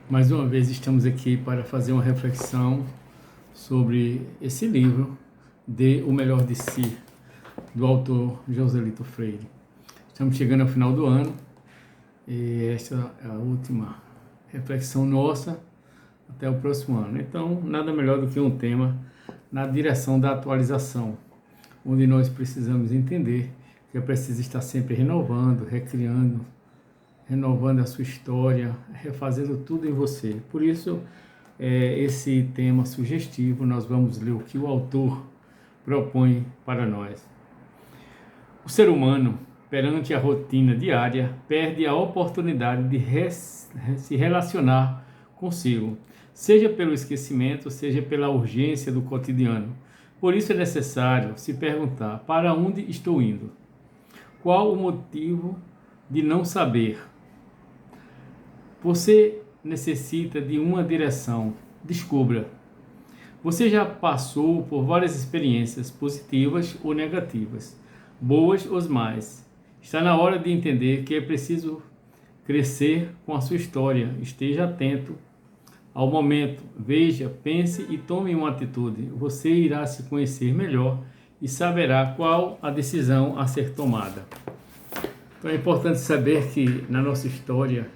Mais uma vez estamos aqui para fazer uma reflexão sobre esse livro, Dê o Melhor de Si, do autor Joselito Freire. Estamos chegando ao final do ano e esta é a última reflexão nossa até o próximo ano. Então, nada melhor do que um tema na direção da atualização, onde nós precisamos entender que é preciso estar sempre renovando, recriando, renovando a sua história, refazendo tudo em você. Por isso, esse tema sugestivo, nós vamos ler o que o autor propõe para nós. O ser humano, perante a rotina diária, perde a oportunidade de se relacionar consigo, seja pelo esquecimento, seja pela urgência do cotidiano. Por isso é necessário se perguntar: para onde estou indo? Qual o motivo de não saber? Você necessita de uma direção. Descubra. Você já passou por várias experiências positivas ou negativas, boas ou más. Está na hora de entender que é preciso crescer com a sua história. Esteja atento ao momento. Veja, pense e tome uma atitude. Você irá se conhecer melhor e saberá qual a decisão a ser tomada. Então é importante saber que na nossa história,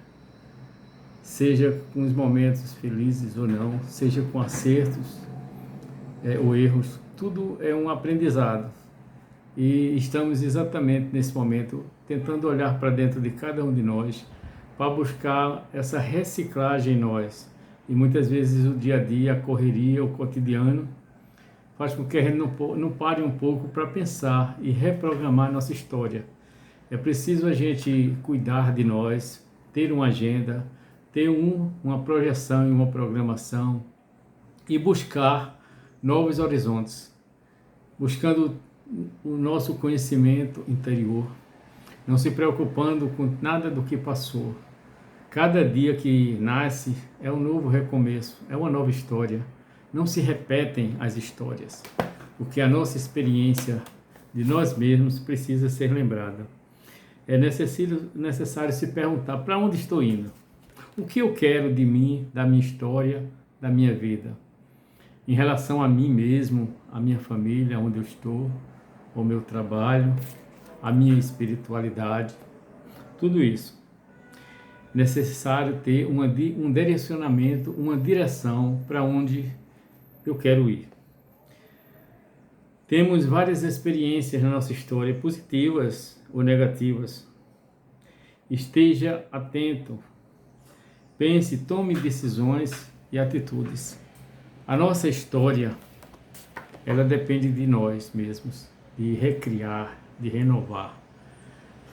seja com os momentos felizes ou não, seja com acertos ou erros, tudo é um aprendizado. E estamos exatamente nesse momento tentando olhar para dentro de cada um de nós para buscar essa reciclagem em nós. E muitas vezes o dia a dia, a correria, o cotidiano, faz com que a gente não pare um pouco para pensar e reprogramar nossa história. É preciso a gente cuidar de nós, ter uma agenda, ter uma projeção e uma programação e buscar novos horizontes, buscando o nosso conhecimento interior, não se preocupando com nada do que passou. Cada dia que nasce é um novo recomeço, é uma nova história. Não se repetem as histórias, porque a nossa experiência de nós mesmos precisa ser lembrada. É necessário se perguntar: para onde estou indo? O que eu quero de mim, da minha história, da minha vida? Em relação a mim mesmo, a minha família, onde eu estou, o meu trabalho, a minha espiritualidade, tudo isso. Necessário ter um direcionamento, uma direção para onde eu quero ir. Temos várias experiências na nossa história, positivas ou negativas. Esteja atento. Pense, tome decisões e atitudes. A nossa história, ela depende de nós mesmos, de recriar, de renovar.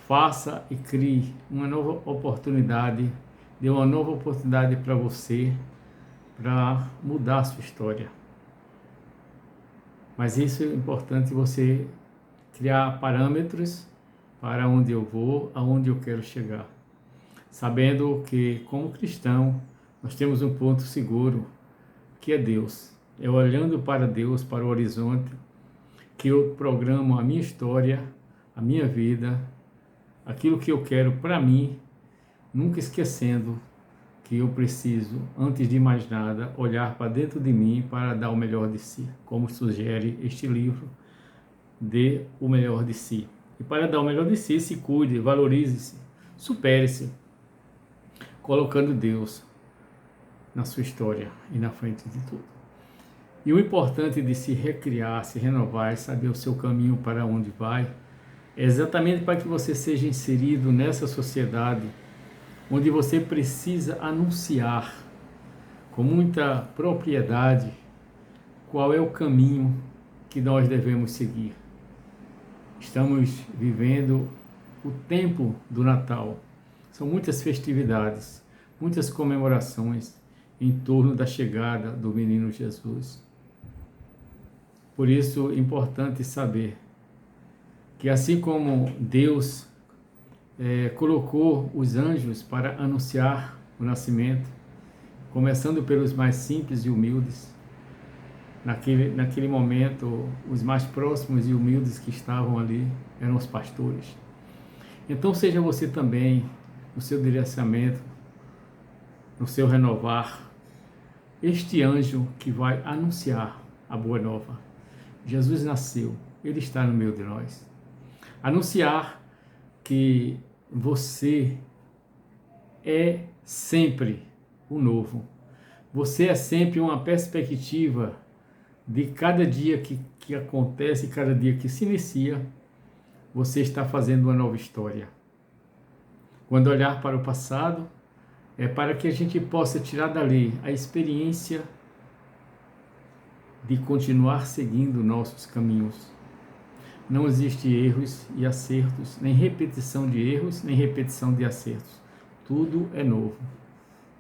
Faça e crie uma nova oportunidade, dê uma nova oportunidade para você, para mudar a sua história. Mas isso é importante, você criar parâmetros para onde eu vou, aonde eu quero chegar. Sabendo que, como cristão, nós temos um ponto seguro, que é Deus. É olhando para Deus, para o horizonte, que eu programo a minha história, a minha vida, aquilo que eu quero para mim, nunca esquecendo que eu preciso, antes de mais nada, olhar para dentro de mim para dar o melhor de si, como sugere este livro, Dê o Melhor de Si. E para dar o melhor de si, se cuide, valorize-se, supere-se, colocando Deus na sua história e na frente de tudo. E o importante de se recriar, se renovar, saber o seu caminho para onde vai, é exatamente para que você seja inserido nessa sociedade onde você precisa anunciar com muita propriedade qual é o caminho que nós devemos seguir. Estamos vivendo o tempo do Natal. São muitas festividades, muitas comemorações em torno da chegada do menino Jesus. Por isso é importante saber que assim como Deus colocou os anjos para anunciar o nascimento, começando pelos mais simples e humildes, naquele momento os mais próximos e humildes que estavam ali eram os pastores. Então seja você também, no seu direcionamento, no seu renovar, este anjo que vai anunciar a boa nova. Jesus nasceu, ele está no meio de nós. Anunciar que você é sempre o novo. Você é sempre uma perspectiva de cada dia que acontece, cada dia que se inicia, você está fazendo uma nova história. Quando olhar para o passado, é para que a gente possa tirar dali a experiência de continuar seguindo nossos caminhos. Não existe erros e acertos, nem repetição de erros, nem repetição de acertos. Tudo é novo.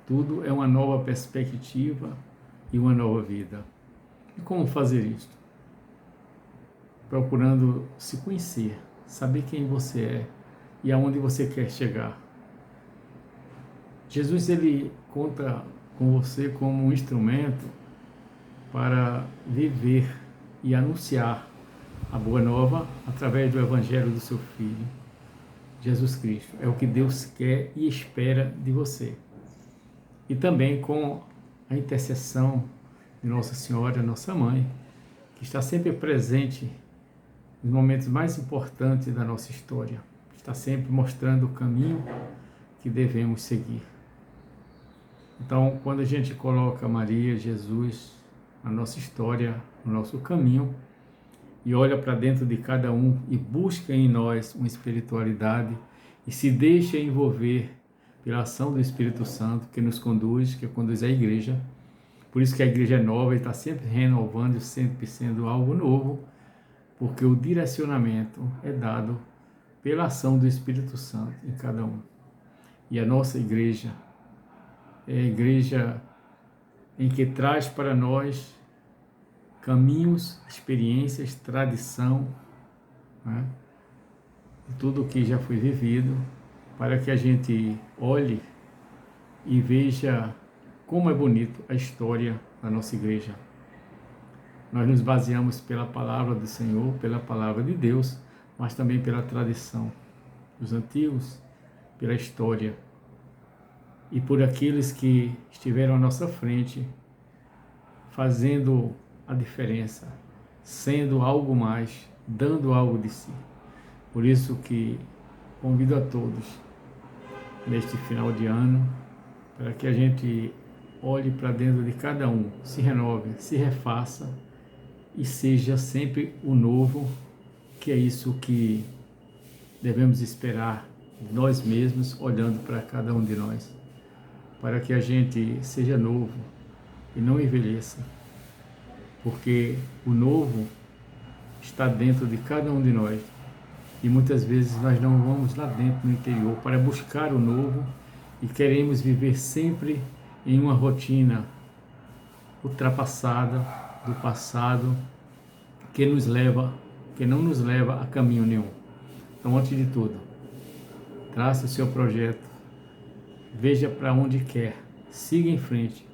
Tudo é uma nova perspectiva e uma nova vida. E como fazer isso? Procurando se conhecer, saber quem você é e aonde você quer chegar. Jesus, ele conta com você como um instrumento para viver e anunciar a boa nova através do evangelho do seu Filho, Jesus Cristo. É o que Deus quer e espera de você. E também com a intercessão de Nossa Senhora, nossa Mãe, que está sempre presente nos momentos mais importantes da nossa história. Está sempre mostrando o caminho que devemos seguir. Então, quando a gente coloca Maria, Jesus, na nossa história, no nosso caminho, e olha para dentro de cada um e busca em nós uma espiritualidade e se deixa envolver pela ação do Espírito Santo que nos conduz, que conduz a igreja. Por isso que a igreja é nova e está sempre renovando, sempre sendo algo novo, porque o direcionamento é dado pela ação do Espírito Santo em cada um. E a nossa igreja é a igreja em que traz para nós caminhos, experiências, tradição, né? Tudo o que já foi vivido, para que a gente olhe e veja como é bonito a história da nossa igreja. Nós nos baseamos pela palavra do Senhor, pela palavra de Deus, mas também pela tradição dos antigos, pela história e por aqueles que estiveram à nossa frente, fazendo a diferença, sendo algo mais, dando algo de si. Por isso que convido a todos, neste final de ano, para que a gente olhe para dentro de cada um, se renove, se refaça e seja sempre o novo, que é isso que devemos esperar de nós mesmos, olhando para cada um de nós, para que a gente seja novo e não envelheça, porque o novo está dentro de cada um de nós e muitas vezes nós não vamos lá dentro no interior para buscar o novo e queremos viver sempre em uma rotina ultrapassada do passado que não nos leva a caminho nenhum. Então, antes de tudo, trace o seu projeto, veja para onde quer, siga em frente,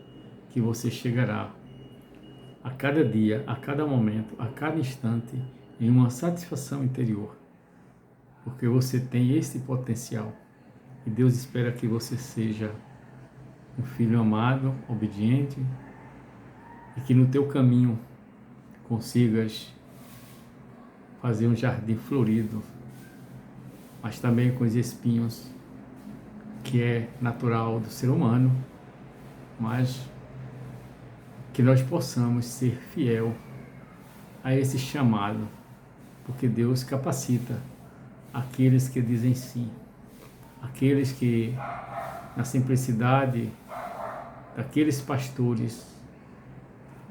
que você chegará a cada dia, a cada momento, a cada instante, em uma satisfação interior, porque você tem esse potencial e Deus espera que você seja um filho amado, obediente e que no teu caminho consigas fazer um jardim florido, mas também com os espinhos, que é natural do ser humano, mas que nós possamos ser fiel a esse chamado, porque Deus capacita aqueles que dizem sim, aqueles que, na simplicidade daqueles pastores,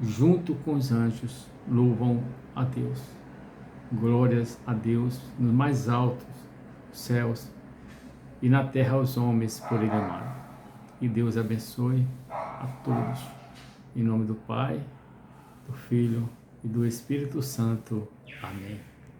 junto com os anjos, louvam a Deus. Glórias a Deus nos mais altos céus e na terra aos homens por Ele amado. E Deus abençoe a todos. Em nome do Pai, do Filho e do Espírito Santo. Amém.